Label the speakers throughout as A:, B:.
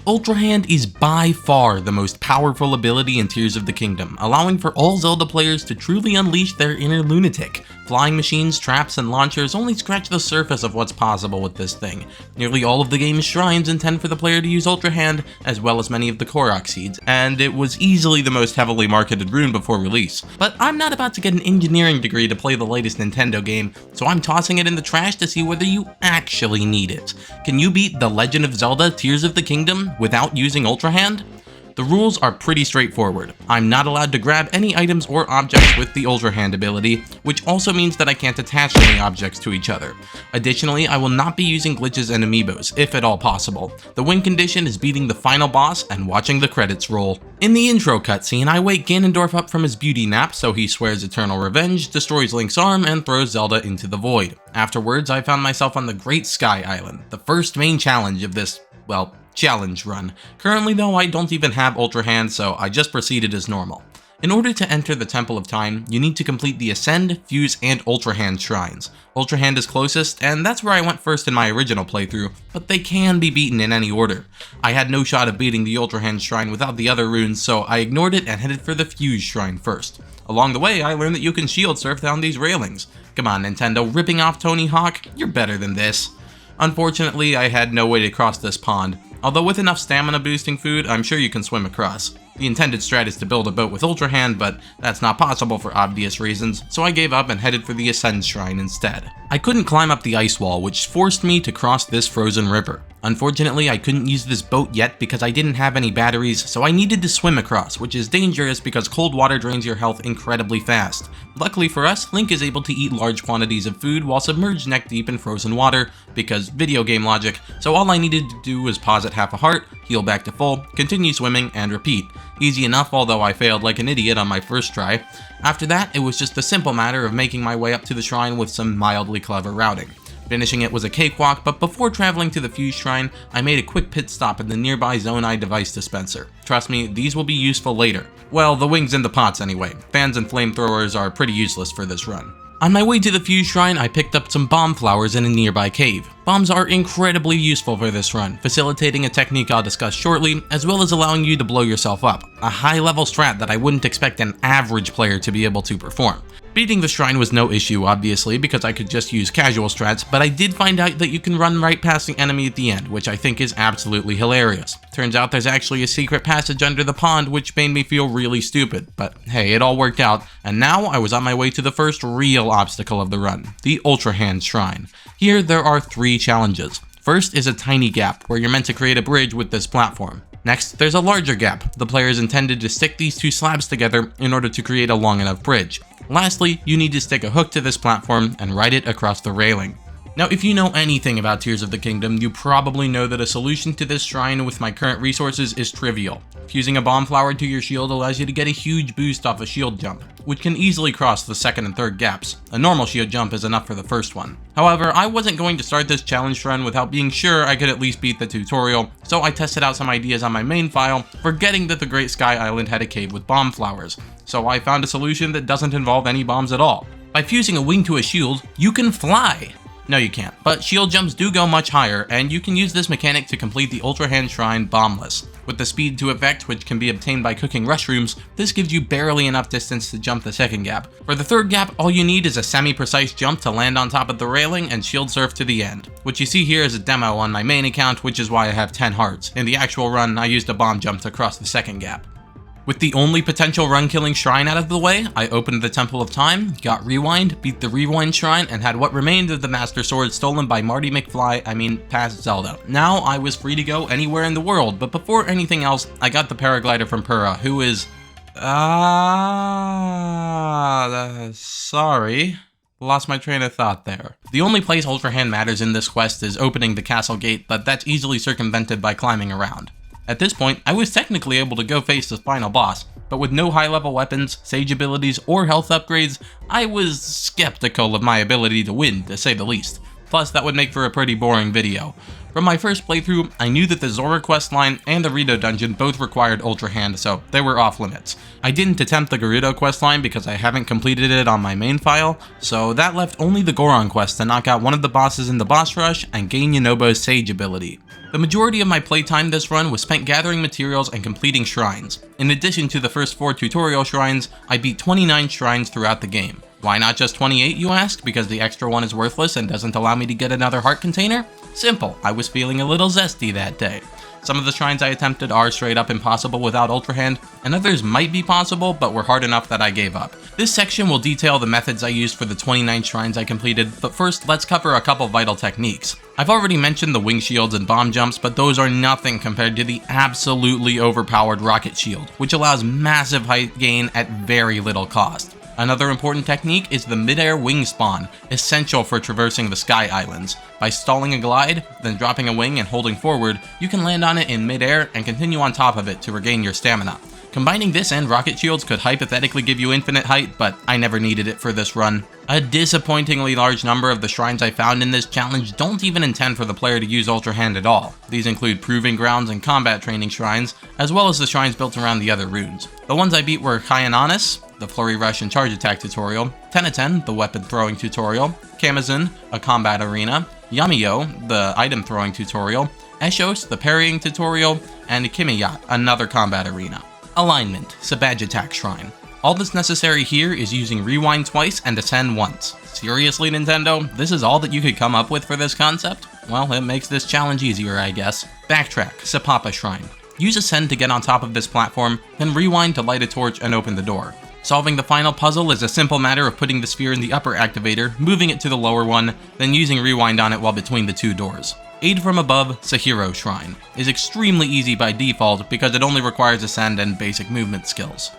A: Ultrahand is by far the most powerful ability in Tears of the Kingdom, allowing for all Zelda players to truly unleash their inner lunatic. Flying machines, traps, and launchers only scratch the surface of what's possible with this thing. Nearly all of the game's shrines intend for the player to use Ultrahand, as well as many of the Korok seeds, and it was easily the most heavily marketed rune before release. But I'm not about to get an engineering degree to play the latest Nintendo game, so I'm tossing it in the trash to see whether you actually need it. Can you beat The Legend of Zelda Tears of the Kingdom without using Ultrahand? The rules are pretty straightforward. I'm not allowed to grab any items or objects with the Ultrahand ability, which also means that I can't attach any objects to each other. Additionally, I will not be using glitches and amiibos, if at all possible. The win condition is beating the final boss and watching the credits roll. In the intro cutscene, I wake Ganondorf up from his beauty nap, so he swears eternal revenge, destroys Link's arm, and throws Zelda into the void. Afterwards, I found myself on the Great Sky Island, the first main challenge of this, well, challenge run. Currently though, I don't even have Ultrahand, so I just proceeded as normal. In order to enter the Temple of Time, you need to complete the Ascend, Fuse, and Ultrahand shrines. Ultrahand is closest, and that's where I went first in my original playthrough, but they can be beaten in any order. I had no shot of beating the Ultrahand shrine without the other runes, so I ignored it and headed for the Fuse shrine first. Along the way, I learned that you can shield surf down these railings. Come on, Nintendo, ripping off Tony Hawk? You're better than this. Unfortunately, I had no way to cross this pond. Although with enough stamina boosting food, I'm sure you can swim across. The intended strat is to build a boat with Ultrahand, but that's not possible for obvious reasons, so I gave up and headed for the Ascend Shrine instead. I couldn't climb up the ice wall, which forced me to cross this frozen river. Unfortunately, I couldn't use this boat yet because I didn't have any batteries, so I needed to swim across, which is dangerous because cold water drains your health incredibly fast. Luckily for us, Link is able to eat large quantities of food while submerged neck deep in frozen water, because video game logic, so all I needed to do was pause at half a heart, heal back to full, continue swimming, and repeat. Easy enough, although I failed like an idiot on my first try. After that, it was just a simple matter of making my way up to the shrine with some mildly clever routing. Finishing it was a cakewalk, but before traveling to the Fuse Shrine, I made a quick pit stop in the nearby Zonai device dispenser. Trust me, these will be useful later. Well, the wings and the pots anyway. Fans and flamethrowers are pretty useless for this run. On my way to the Fuse Shrine, I picked up some bomb flowers in a nearby cave. Bombs are incredibly useful for this run, facilitating a technique I'll discuss shortly, as well as allowing you to blow yourself up. A high-level strat that I wouldn't expect an average player to be able to perform. Beating the shrine was no issue, obviously, because I could just use casual strats, but I did find out that you can run right past the enemy at the end, which I think is absolutely hilarious. Turns out there's actually a secret passage under the pond, which made me feel really stupid, but hey, it all worked out, and now I was on my way to the first real obstacle of the run, the Ultrahand Shrine. Here, there are 3 challenges. First is a tiny gap, where you're meant to create a bridge with this platform. Next, there's a larger gap. The player is intended to stick these 2 slabs together in order to create a long enough bridge. Lastly, you need to stick a hook to this platform and ride it across the railing. Now, if you know anything about Tears of the Kingdom, you probably know that a solution to this shrine with my current resources is trivial. Fusing a bomb flower to your shield allows you to get a huge boost off a shield jump, which can easily cross the second and third gaps. A normal shield jump is enough for the first one. However, I wasn't going to start this challenge run without being sure I could at least beat the tutorial, so I tested out some ideas on my main file, forgetting that the Great Sky Island had a cave with bomb flowers. So I found a solution that doesn't involve any bombs at all. By fusing a wing to a shield, you can fly! No, you can't, but shield jumps do go much higher, and you can use this mechanic to complete the Ultrahand Shrine bombless. With the speed to effect, which can be obtained by cooking mushrooms, this gives you barely enough distance to jump the second gap. For the third gap, all you need is a semi-precise jump to land on top of the railing and shield surf to the end. What you see here is a demo on my main account, which is why I have 10 hearts. In the actual run, I used a bomb jump to cross the second gap. With the only potential run-killing shrine out of the way, I opened the Temple of Time, got Rewind, beat the Rewind Shrine, and had what remained of the Master Sword stolen by Marty McFly, past Zelda. Now I was free to go anywhere in the world, but before anything else, I got the paraglider from Purah, who is... sorry. Lost my train of thought there. The only place Ultrahand matters in this quest is opening the castle gate, but that's easily circumvented by climbing around. At this point, I was technically able to go face the final boss, but with no high-level weapons, sage abilities, or health upgrades, I was skeptical of my ability to win, to say the least. Plus, that would make for a pretty boring video. From my first playthrough, I knew that the Zora questline and the Rito dungeon both required Ultrahand, so they were off limits. I didn't attempt the Gerudo questline because I haven't completed it on my main file, so that left only the Goron quest to knock out one of the bosses in the boss rush and gain Yunobo's Sage ability. The majority of my playtime this run was spent gathering materials and completing shrines. In addition to the first 4 tutorial shrines, I beat 29 shrines throughout the game. Why not just 28, you ask? Because the extra one is worthless and doesn't allow me to get another heart container? Simple, I was feeling a little zesty that day. Some of the shrines I attempted are straight up impossible without Ultrahand, and others might be possible but were hard enough that I gave up. This section will detail the methods I used for the 29 shrines I completed, but first let's cover a couple vital techniques. I've already mentioned the wing shields and bomb jumps, but those are nothing compared to the absolutely overpowered rocket shield, which allows massive height gain at very little cost. Another important technique is the mid-air wing spawn, essential for traversing the sky islands. By stalling a glide, then dropping a wing and holding forward, you can land on it in mid-air and continue on top of it to regain your stamina. Combining this and rocket shields could hypothetically give you infinite height, but I never needed it for this run. A disappointingly large number of the shrines I found in this challenge don't even intend for the player to use Ultrahand at all. These include Proving Grounds and Combat Training shrines, as well as the shrines built around the other runes. The ones I beat were Kayananis, the Flurry Rush and Charge Attack tutorial, Teneten, the Weapon Throwing tutorial, Kamazun, a Combat Arena, Yamiyo, the Item Throwing tutorial, Eshos, the Parrying tutorial, and Kimiyat, another Combat Arena. Alignment, Sabaj Attack Shrine. All that's necessary here is using Rewind twice and Ascend once. Seriously, Nintendo? This is all that you could come up with for this concept? Well, it makes this challenge easier, I guess. Backtrack, Sapapa Shrine. Use Ascend to get on top of this platform, then Rewind to light a torch and open the door. Solving the final puzzle is a simple matter of putting the sphere in the upper activator, moving it to the lower one, then using Rewind on it while between the 2 doors. Aid from Above, Sahiro Shrine, is extremely easy by default because it only requires Ascend and basic movement skills.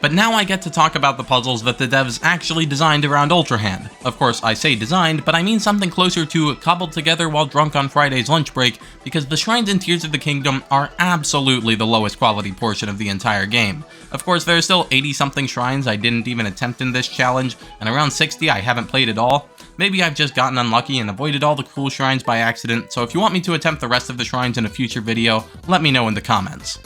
A: But now I get to talk about the puzzles that the devs actually designed around Ultrahand. Of course, I say designed, but I mean something closer to cobbled together while drunk on Friday's lunch break, because the shrines in Tears of the Kingdom are absolutely the lowest quality portion of the entire game. Of course, there are still 80-something shrines I didn't even attempt in this challenge, and around 60 I haven't played at all. Maybe I've just gotten unlucky and avoided all the cool shrines by accident, so if you want me to attempt the rest of the shrines in a future video, let me know in the comments.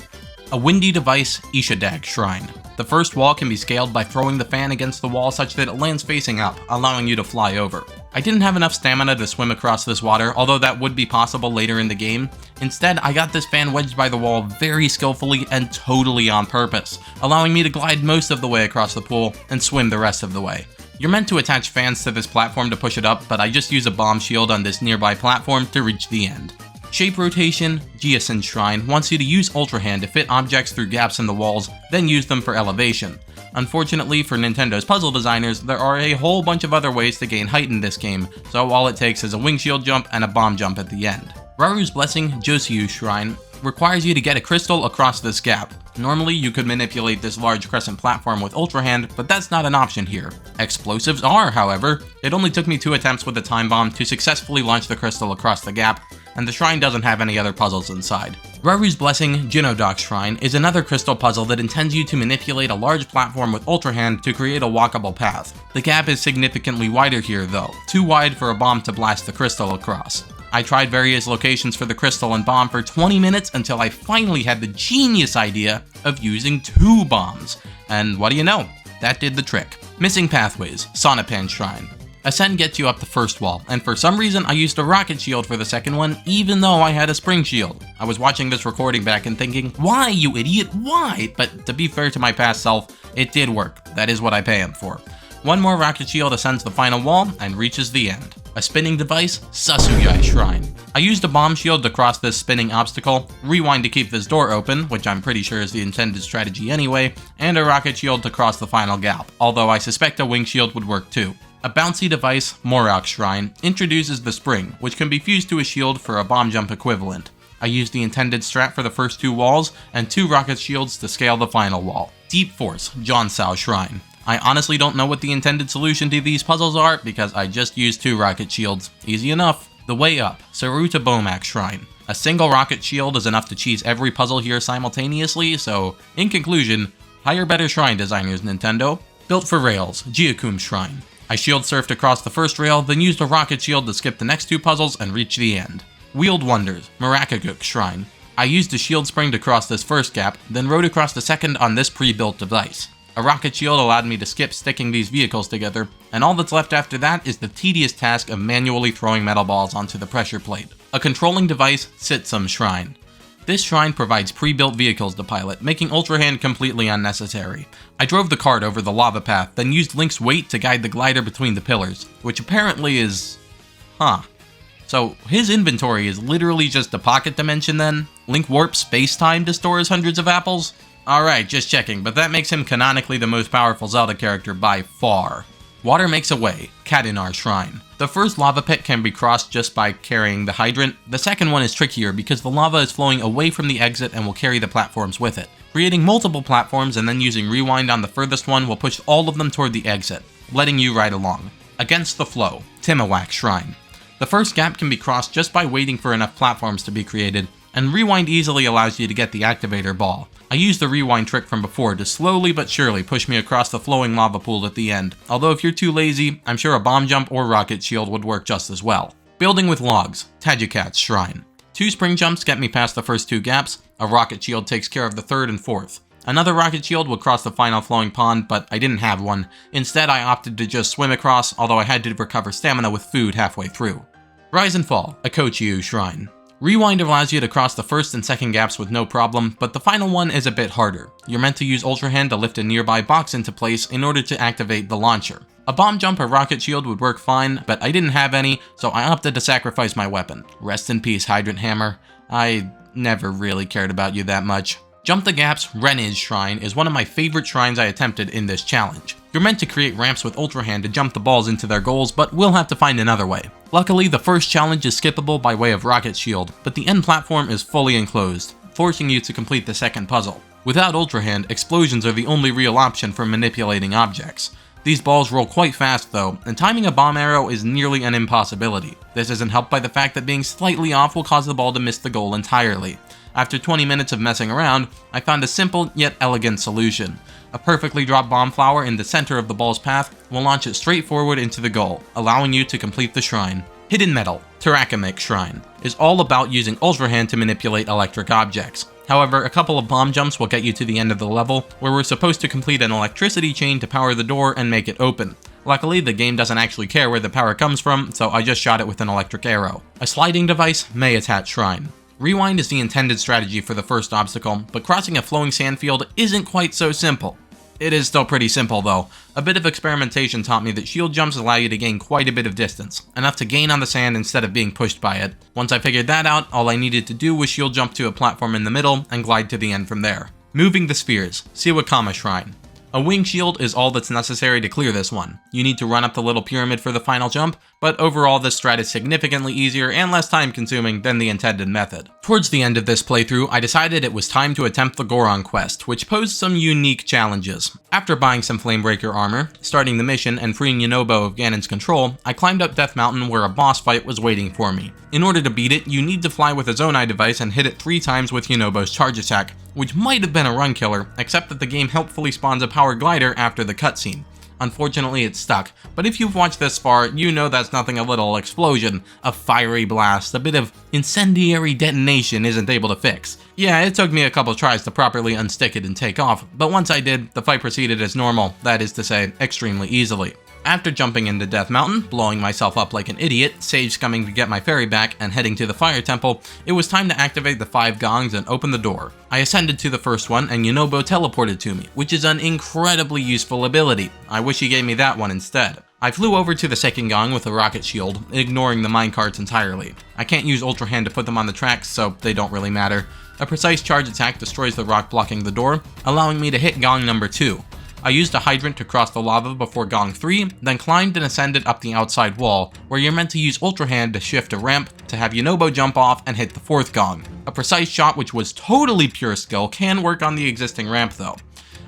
A: A Windy Device Ishadag Shrine. The first wall can be scaled by throwing the fan against the wall such that it lands facing up, allowing you to fly over. I didn't have enough stamina to swim across this water, although that would be possible later in the game. Instead, I got this fan wedged by the wall very skillfully and totally on purpose, allowing me to glide most of the way across the pool and swim the rest of the way. You're meant to attach fans to this platform to push it up, but I just use a bomb shield on this nearby platform to reach the end. Shape Rotation, Giasen Shrine wants you to use Ultrahand to fit objects through gaps in the walls, then use them for elevation. Unfortunately for Nintendo's puzzle designers, there are a whole bunch of other ways to gain height in this game, so all it takes is a wing shield jump and a bomb jump at the end. Raru's Blessing, Josyu Shrine requires you to get a crystal across this gap. Normally, you could manipulate this large crescent platform with Ultrahand, but that's not an option here. Explosives are, however. It only took me 2 attempts with a time bomb to successfully launch the crystal across the gap, and the shrine doesn't have any other puzzles inside. Raru's Blessing, Jinodok Shrine is another crystal puzzle that intends you to manipulate a large platform with Ultrahand to create a walkable path. The gap is significantly wider here though, too wide for a bomb to blast the crystal across. I tried various locations for the crystal and bomb for 20 minutes until I finally had the genius idea of using 2 bombs. And what do you know? That did the trick. Missing Pathways, Sonopan Shrine. Ascend gets you up the first wall, and for some reason I used a rocket shield for the second one, even though I had a spring shield. I was watching this recording back and thinking, why, you idiot, why? But to be fair to my past self, it did work. That is what I pay him for. One more rocket shield ascends the final wall and reaches the end. A spinning device, Sasuyai Shrine. I used a bomb shield to cross this spinning obstacle, Rewind to keep this door open, which I'm pretty sure is the intended strategy anyway, and a rocket shield to cross the final gap, although I suspect a wing shield would work too. A bouncy device, Morok Shrine, introduces the spring, which can be fused to a shield for a bomb jump equivalent. I used the intended strat for the first 2 walls, and 2 rocket shields to scale the final wall. Deep Force, Jonsao Shrine. I honestly don't know what the intended solution to these puzzles are, because I just used 2 rocket shields. Easy enough. The Way Up, Saruta Bomak Shrine. A single rocket shield is enough to cheese every puzzle here simultaneously, so, in conclusion, hire better shrine designers, Nintendo. Built for rails, Giakum Shrine. I shield surfed across the first rail, then used a rocket shield to skip the next 2 puzzles and reach the end. Wheeled Wonders, Marakaguk Shrine. I used a shield spring to cross this first gap, then rode across the second on this pre-built device. A rocket shield allowed me to skip sticking these vehicles together, and all that's left after that is the tedious task of manually throwing metal balls onto the pressure plate. A controlling device sits some shrine. This shrine provides pre-built vehicles to pilot, making Ultrahand completely unnecessary. I drove the cart over the lava path, then used Link's weight to guide the glider between the pillars, which apparently is... So his inventory is literally just a pocket dimension then? Link warps space-time to store his hundreds of apples? Alright, just checking, but that makes him canonically the most powerful Zelda character by far. Water makes a way, Kadinar Shrine. The first lava pit can be crossed just by carrying the hydrant. The second one is trickier because the lava is flowing away from the exit and will carry the platforms with it. Creating multiple platforms and then using rewind on the furthest one will push all of them toward the exit, letting you ride along. Against the flow, Timawak Shrine. The first gap can be crossed just by waiting for enough platforms to be created, and rewind easily allows you to get the activator ball. I used the rewind trick from before to slowly but surely push me across the flowing lava pool at the end, although if you're too lazy, I'm sure a bomb jump or rocket shield would work just as well. Building with logs, Tajikat's Shrine. 2 spring jumps get me past the first 2 gaps, a rocket shield takes care of the third and fourth. Another rocket shield would cross the final flowing pond, but I didn't have one. Instead, I opted to just swim across, although I had to recover stamina with food halfway through. Rise and Fall, a Koshia Shrine. Rewind allows you to cross the first and second gaps with no problem, but the final one is a bit harder. You're meant to use Ultrahand to lift a nearby box into place in order to activate the launcher. A bomb jump or rocket shield would work fine, but I didn't have any, so I opted to sacrifice my weapon. Rest in peace, Hydrant Hammer. I never really cared about you that much. Jump the Gaps Reniz Shrine is one of my favorite shrines I attempted in this challenge. You're meant to create ramps with Ultrahand to jump the balls into their goals, but we'll have to find another way. Luckily, the first challenge is skippable by way of rocket shield, but the end platform is fully enclosed, forcing you to complete the second puzzle. Without Ultrahand, explosions are the only real option for manipulating objects. These balls roll quite fast though, and timing a bomb arrow is nearly an impossibility. This isn't helped by the fact that being slightly off will cause the ball to miss the goal entirely. After 20 minutes of messing around, I found a simple yet elegant solution. A perfectly dropped bomb flower in the center of the ball's path will launch it straight forward into the goal, allowing you to complete the shrine. Hidden Metal, Tarakamik Shrine, is all about using Ultrahand to manipulate electric objects. However, a couple of bomb jumps will get you to the end of the level, where we're supposed to complete an electricity chain to power the door and make it open. Luckily, the game doesn't actually care where the power comes from, so I just shot it with an electric arrow. A sliding device, Mayatat Shrine. Rewind is the intended strategy for the first obstacle, but crossing a flowing sand field isn't quite so simple. It is still pretty simple though. A bit of experimentation taught me that shield jumps allow you to gain quite a bit of distance, enough to gain on the sand instead of being pushed by it. Once I figured that out, all I needed to do was shield jump to a platform in the middle and glide to the end from there. Moving the spheres, Siwakama Shrine. A wing shield is all that's necessary to clear this one. You need to run up the little pyramid for the final jump, but overall this strat is significantly easier and less time consuming than the intended method. Towards the end of this playthrough, I decided it was time to attempt the Goron quest, which posed some unique challenges. After buying some Flamebreaker armor, starting the mission, and freeing Yunobo of Ganon's control, I climbed up Death Mountain where a boss fight was waiting for me. In order to beat it, you need to fly with a Zonai device and hit it 3 times with Yunobo's charge attack, which might have been a run killer, except that the game helpfully spawns a power glider after the cutscene. Unfortunately, it's stuck, but if you've watched this far, you know that's nothing a little explosion, a fiery blast, a bit of incendiary detonation isn't able to fix. Yeah, it took me a couple tries to properly unstick it and take off, but once I did, the fight proceeded as normal, that is to say, extremely easily. After jumping into Death Mountain, blowing myself up like an idiot, sage scumming to get my ferry back, and heading to the Fire Temple, it was time to activate the 5 gongs and open the door. I ascended to the first one, and Yunobo teleported to me, which is an incredibly useful ability. I wish he gave me that one instead. I flew over to the second gong with a rocket shield, ignoring the minecarts entirely. I can't use Ultrahand to put them on the tracks, so they don't really matter. A precise charge attack destroys the rock blocking the door, allowing me to hit gong number 2. I used a hydrant to cross the lava before gong 3, then climbed and ascended up the outside wall, where you're meant to use Ultrahand to shift a ramp to have Yunobo jump off and hit the 4th gong. A precise shot which was totally pure skill can work on the existing ramp though.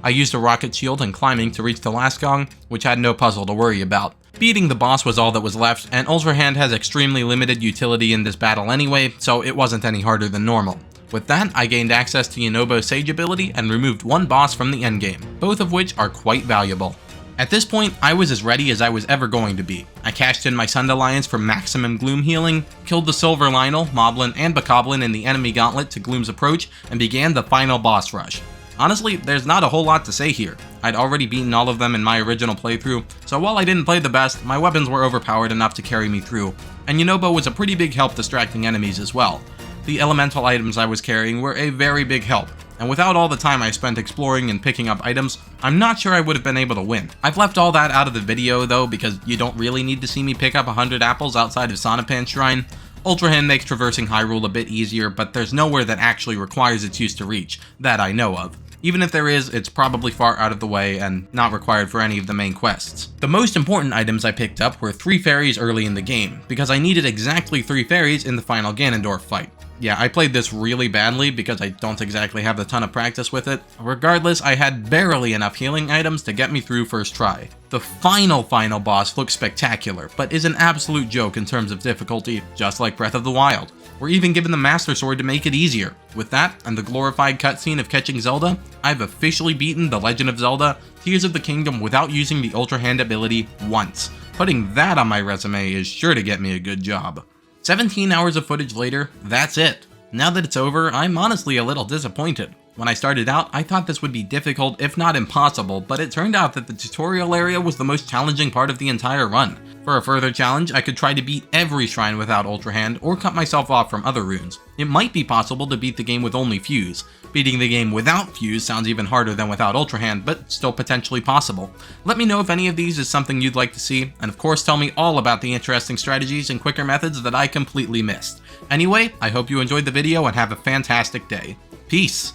A: I used a rocket shield and climbing to reach the last gong, which had no puzzle to worry about. Beating the boss was all that was left, and Ultrahand has extremely limited utility in this battle anyway, so it wasn't any harder than normal. With that, I gained access to Yunobo's Sage ability and removed 1 boss from the endgame, both of which are quite valuable. At this point, I was as ready as I was ever going to be. I cashed in my Sundalliance for maximum Gloom healing, killed the Silver Lionel, Moblin, and Bokoblin in the enemy gauntlet to Gloom's approach, and began the final boss rush. Honestly, there's not a whole lot to say here. I'd already beaten all of them in my original playthrough, so while I didn't play the best, my weapons were overpowered enough to carry me through, and Yunobo was a pretty big help distracting enemies as well. The elemental items I was carrying were a very big help, and without all the time I spent exploring and picking up items, I'm not sure I would have been able to win. I've left all that out of the video though, because you don't really need to see me pick up 100 apples outside of Sonopan's Shrine. Ultrahand makes traversing Hyrule a bit easier, but there's nowhere that actually requires its use to reach, that I know of. Even if there is, it's probably far out of the way and not required for any of the main quests. The most important items I picked up were 3 fairies early in the game, because I needed exactly 3 fairies in the final Ganondorf fight. Yeah, I played this really badly because I don't exactly have a ton of practice with it. Regardless, I had barely enough healing items to get me through first try. The final boss looks spectacular, but is an absolute joke in terms of difficulty, just like Breath of the Wild. We're even given the Master Sword to make it easier. With that, and the glorified cutscene of catching Zelda, I've officially beaten The Legend of Zelda Tears of the Kingdom without using the Ultrahand ability once. Putting that on my resume is sure to get me a good job. 17 hours of footage later, that's it. Now that it's over, I'm honestly a little disappointed. When I started out, I thought this would be difficult, if not impossible, but it turned out that the tutorial area was the most challenging part of the entire run. For a further challenge, I could try to beat every shrine without Ultrahand, or cut myself off from other runes. It might be possible to beat the game with only Fuse. Beating the game without Fuse sounds even harder than without Ultrahand, but still potentially possible. Let me know if any of these is something you'd like to see, and of course tell me all about the interesting strategies and quicker methods that I completely missed. Anyway, I hope you enjoyed the video and have a fantastic day. Peace!